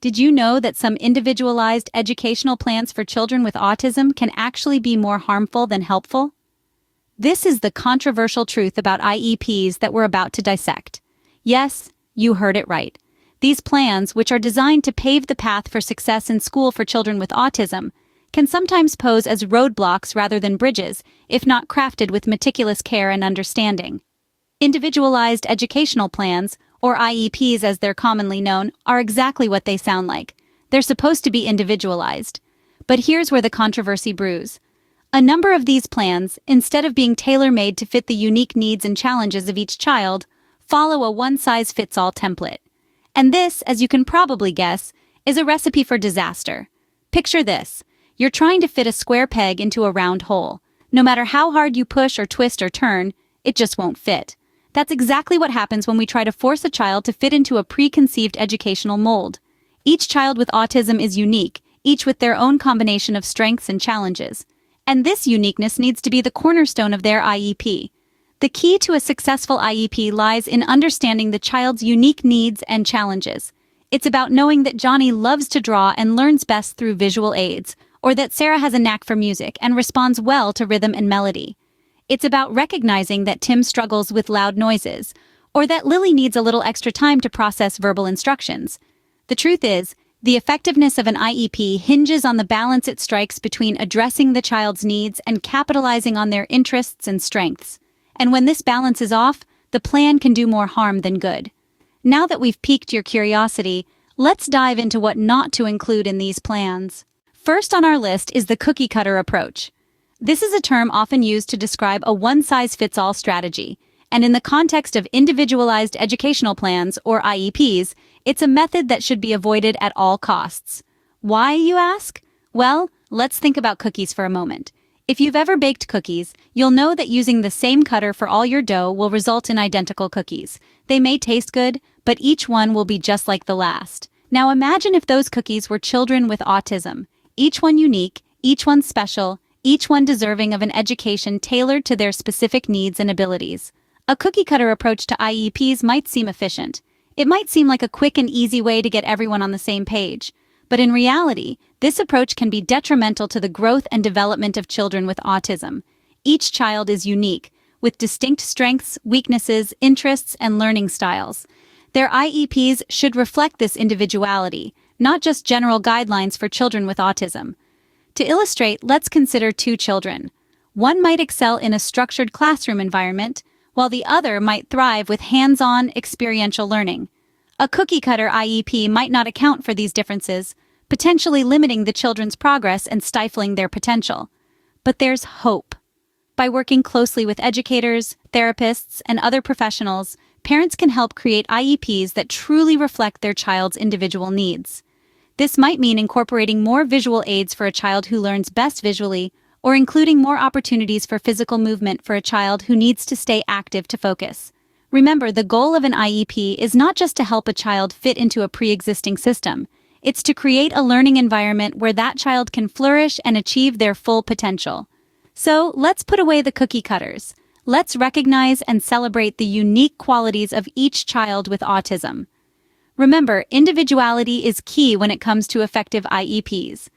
Did you know that some individualized educational plans for children with autism can actually be more harmful than helpful? This is the controversial truth about IEPs that we're about to dissect. Yes, you heard it right. These plans, which are designed to pave the path for success in school for children with autism, can sometimes pose as roadblocks rather than bridges, if not crafted with meticulous care and understanding. Individualized educational plans, or IEPs as they're commonly known, are exactly what they sound like. They're supposed to be individualized. But here's where the controversy brews. A number of these plans, instead of being tailor-made to fit the unique needs and challenges of each child, follow a one-size-fits-all template. And this, as you can probably guess, is a recipe for disaster. Picture this. You're trying to fit a square peg into a round hole. No matter how hard you push or twist or turn, it just won't fit. That's exactly what happens when we try to force a child to fit into a preconceived educational mold. Each child with autism is unique, each with their own combination of strengths and challenges. And this uniqueness needs to be the cornerstone of their IEP. The key to a successful IEP lies in understanding the child's unique needs and challenges. It's about knowing that Johnny loves to draw and learns best through visual aids, or that Sarah has a knack for music and responds well to rhythm and melody. It's about recognizing that Tim struggles with loud noises, or that Lily needs a little extra time to process verbal instructions. The truth is, the effectiveness of an IEP hinges on the balance it strikes between addressing the child's needs and capitalizing on their interests and strengths. And when this balance is off, the plan can do more harm than good. Now that we've piqued your curiosity, let's dive into what not to include in these plans. First on our list is the cookie-cutter approach. This is a term often used to describe a one-size-fits-all strategy, and in the context of individualized educational plans, or IEPs, it's a method that should be avoided at all costs. Why, you ask? Well, let's think about cookies for a moment. If you've ever baked cookies, you'll know that using the same cutter for all your dough will result in identical cookies. They may taste good, but each one will be just like the last. Now imagine if those cookies were children with autism. Each one unique, each one special, each one deserving of an education tailored to their specific needs and abilities. A cookie-cutter approach to IEPs might seem efficient. It might seem like a quick and easy way to get everyone on the same page. But in reality, this approach can be detrimental to the growth and development of children with autism. Each child is unique, with distinct strengths, weaknesses, interests, and learning styles. Their IEPs should reflect this individuality, not just general guidelines for children with autism. To illustrate, let's consider two children. One might excel in a structured classroom environment, while the other might thrive with hands-on, experiential learning. A cookie-cutter IEP might not account for these differences, potentially limiting the children's progress and stifling their potential. But there's hope. By working closely with educators, therapists, and other professionals, parents can help create IEPs that truly reflect their child's individual needs. This might mean incorporating more visual aids for a child who learns best visually, or including more opportunities for physical movement for a child who needs to stay active to focus. Remember, the goal of an IEP is not just to help a child fit into a pre-existing system. It's to create a learning environment where that child can flourish and achieve their full potential. So, let's put away the cookie cutters. Let's recognize and celebrate the unique qualities of each child with autism. Remember, individuality is key when it comes to effective IEPs.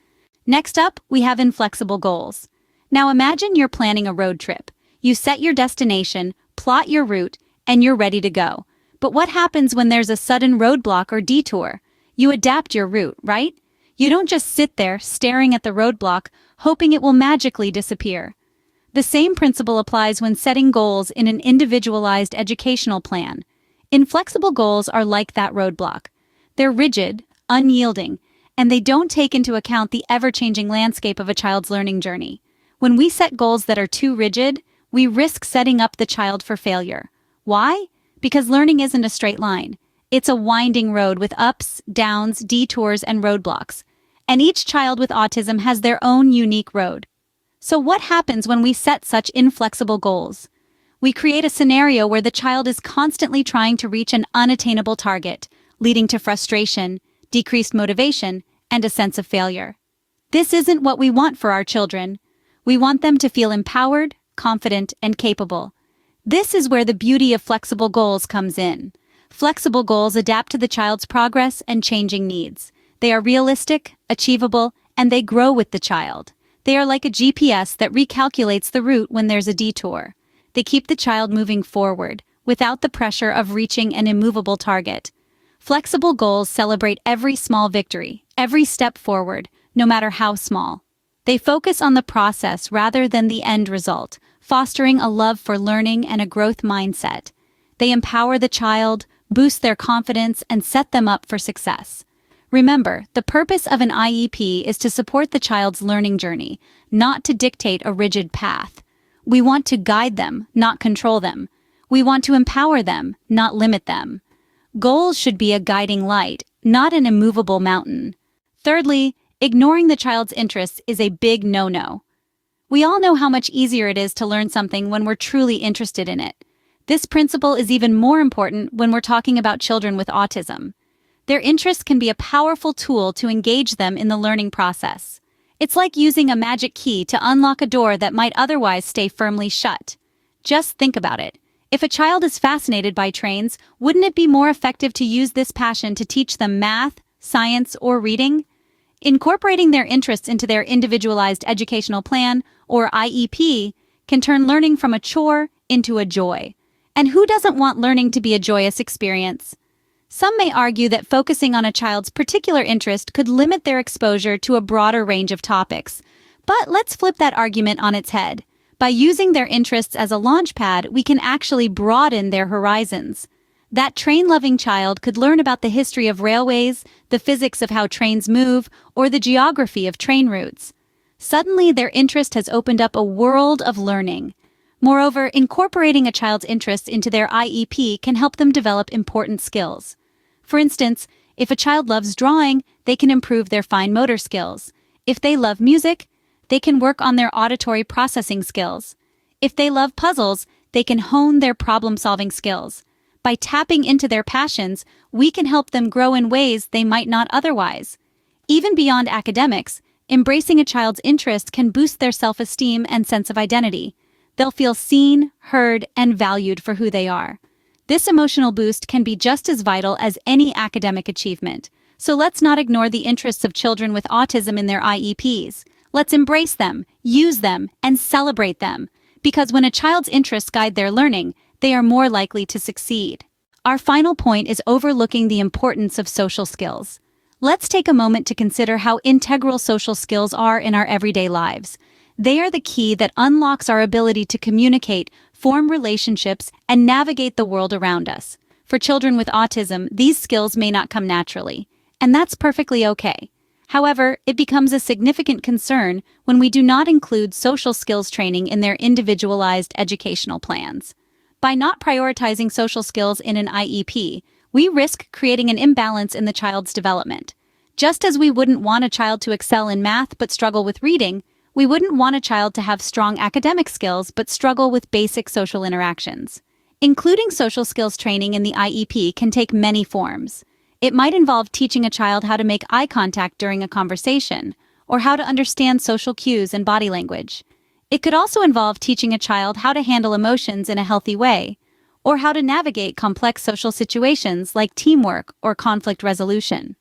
Next up, we have inflexible goals. Now imagine you're planning a road trip. You set your destination, plot your route, and you're ready to go. But what happens when there's a sudden roadblock or detour? You adapt your route, right? You don't just sit there staring at the roadblock, hoping it will magically disappear. The same principle applies when setting goals in an individualized educational plan. Inflexible goals are like that roadblock. They're rigid, unyielding, and they don't take into account the ever-changing landscape of a child's learning journey. When we set goals that are too rigid, we risk setting up the child for failure. Why? Because learning isn't a straight line. It's a winding road with ups, downs, detours, and roadblocks. And each child with autism has their own unique road. So what happens when we set such inflexible goals? We create a scenario where the child is constantly trying to reach an unattainable target, leading to frustration, decreased motivation, and a sense of failure. This isn't what we want for our children. We want them to feel empowered, confident, and capable. This is where the beauty of flexible goals comes in. Flexible goals adapt to the child's progress and changing needs. They are realistic, achievable, and they grow with the child. They are like a GPS that recalculates the route when there's a detour. They keep the child moving forward, without the pressure of reaching an immovable target. Flexible goals celebrate every small victory, every step forward, no matter how small. They focus on the process rather than the end result, fostering a love for learning and a growth mindset. They empower the child, boost their confidence, and set them up for success. Remember, the purpose of an IEP is to support the child's learning journey, not to dictate a rigid path. We want to guide them, not control them. We want to empower them, not limit them. Goals should be a guiding light, not an immovable mountain. Thirdly, ignoring the child's interests is a big no-no. We all know how much easier it is to learn something when we're truly interested in it. This principle is even more important when we're talking about children with autism. Their interests can be a powerful tool to engage them in the learning process. It's like using a magic key to unlock a door that might otherwise stay firmly shut. Just think about it. If a child is fascinated by trains, wouldn't it be more effective to use this passion to teach them math, science, or reading? Incorporating their interests into their individualized educational plan, or IEP, can turn learning from a chore into a joy. And who doesn't want learning to be a joyous experience? Some may argue that focusing on a child's particular interest could limit their exposure to a broader range of topics. But let's flip that argument on its head. By using their interests as a launchpad, we can actually broaden their horizons. That train-loving child could learn about the history of railways, the physics of how trains move, or the geography of train routes. Suddenly, their interest has opened up a world of learning. Moreover, incorporating a child's interests into their IEP can help them develop important skills. For instance, if a child loves drawing, they can improve their fine motor skills. If they love music, they can work on their auditory processing skills. If they love puzzles, they can hone their problem-solving skills. By tapping into their passions, we can help them grow in ways they might not otherwise. Even beyond academics, embracing a child's interest can boost their self-esteem and sense of identity. They'll feel seen, heard, and valued for who they are. This emotional boost can be just as vital as any academic achievement. So let's not ignore the interests of children with autism in their IEPs. Let's embrace them, use them, and celebrate them. Because when a child's interests guide their learning, they are more likely to succeed. Our final point is overlooking the importance of social skills. Let's take a moment to consider how integral social skills are in our everyday lives. They are the key that unlocks our ability to communicate, form relationships, and navigate the world around us. For children with autism, these skills may not come naturally, and that's perfectly okay. However, it becomes a significant concern when we do not include social skills training in their individualized educational plans. By not prioritizing social skills in an IEP, we risk creating an imbalance in the child's development. Just as we wouldn't want a child to excel in math but struggle with reading, we wouldn't want a child to have strong academic skills but struggle with basic social interactions. Including social skills training in the IEP can take many forms. It might involve teaching a child how to make eye contact during a conversation, or how to understand social cues and body language. It could also involve teaching a child how to handle emotions in a healthy way, or how to navigate complex social situations like teamwork or conflict resolution.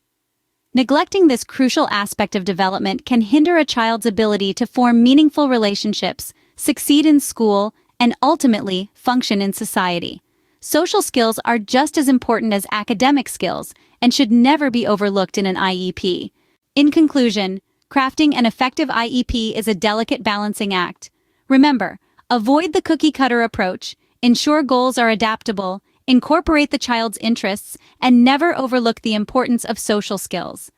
Neglecting this crucial aspect of development can hinder a child's ability to form meaningful relationships, succeed in school, and ultimately function in society. Social skills are just as important as academic skills and should never be overlooked in an IEP. In conclusion, crafting an effective IEP is a delicate balancing act. Remember, avoid the cookie-cutter approach, ensure goals are adaptable, incorporate the child's interests, and never overlook the importance of social skills.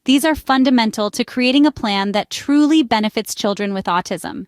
These are fundamental to creating a plan that truly benefits children with autism.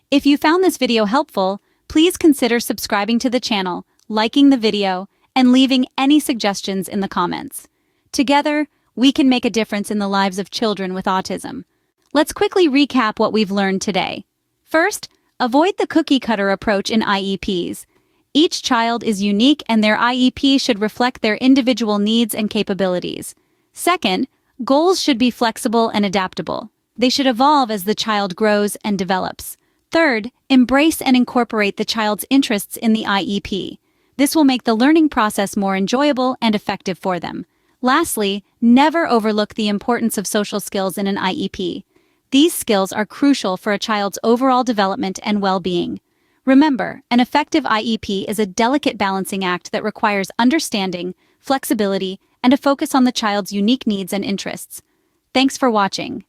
If you found this video helpful, please consider subscribing to the channel, liking the video, and leaving any suggestions in the comments. Together, we can make a difference in the lives of children with autism. Let's quickly recap what we've learned today. First, avoid the cookie-cutter approach in IEPs. Each child is unique and their IEP should reflect their individual needs and capabilities. Second, goals should be flexible and adaptable. They should evolve as the child grows and develops. Third, embrace and incorporate the child's interests in the IEP. This will make the learning process more enjoyable and effective for them. Lastly, never overlook the importance of social skills in an IEP. These skills are crucial for a child's overall development and well-being. Remember, an effective IEP is a delicate balancing act that requires understanding, flexibility, and a focus on the child's unique needs and interests. Thanks for watching.